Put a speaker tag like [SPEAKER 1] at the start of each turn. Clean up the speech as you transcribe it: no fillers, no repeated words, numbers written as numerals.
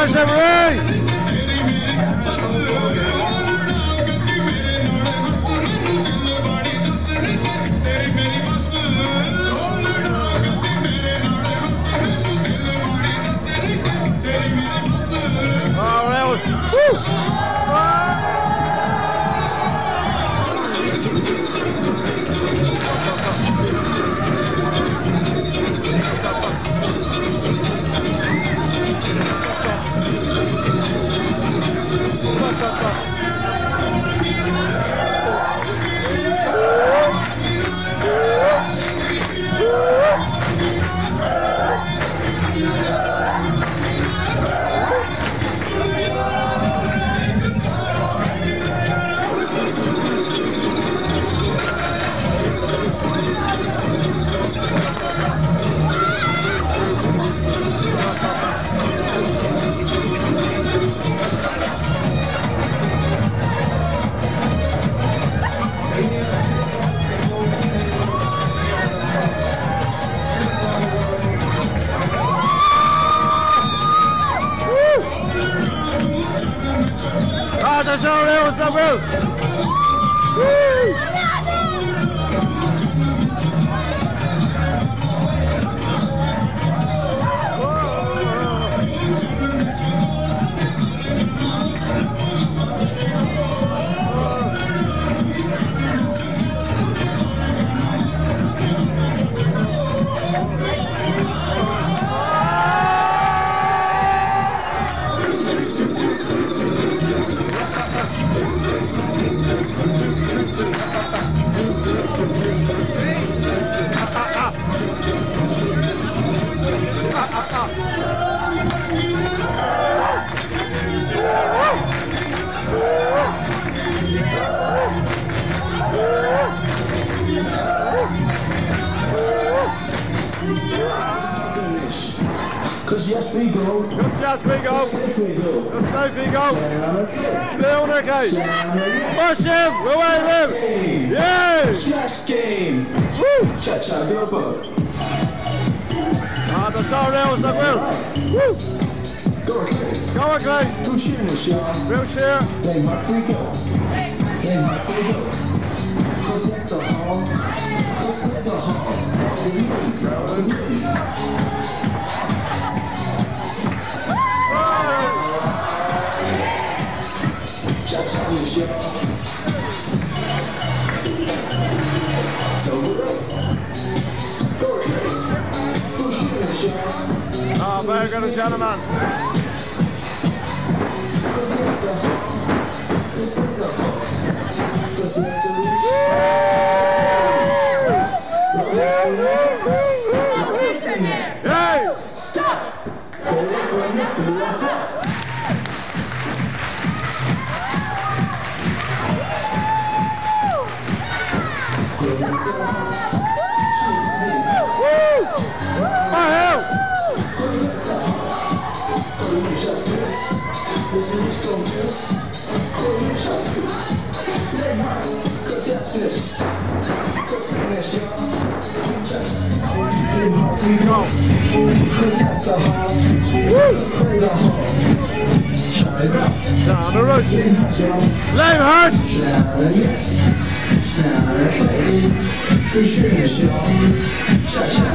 [SPEAKER 1] Push him, Ray! Oh, that was... Woo! Attention, Léo, ça brûle!
[SPEAKER 2] Cause yes we go.
[SPEAKER 1] Yes we go.
[SPEAKER 2] Yes we go.
[SPEAKER 1] Yes we go. Leon okay. Push him. We'll wait him. Yes.
[SPEAKER 2] Chess game.
[SPEAKER 1] Woo.
[SPEAKER 2] Cha-cha go.
[SPEAKER 1] Attention, Léo, ça brûle. Woo. Go, Clay.
[SPEAKER 2] Real shit, y'all.
[SPEAKER 1] Real shit.
[SPEAKER 2] They my freak up. They my freak up. Cause that's a hall. Cause that's a hall. Cha-cha, y'all. So go, real shit, y'all.
[SPEAKER 1] Oh, very good, gentlemen. Hey!
[SPEAKER 2] Stop!
[SPEAKER 1] Down the road. Lane hard.
[SPEAKER 2] Cha-cha,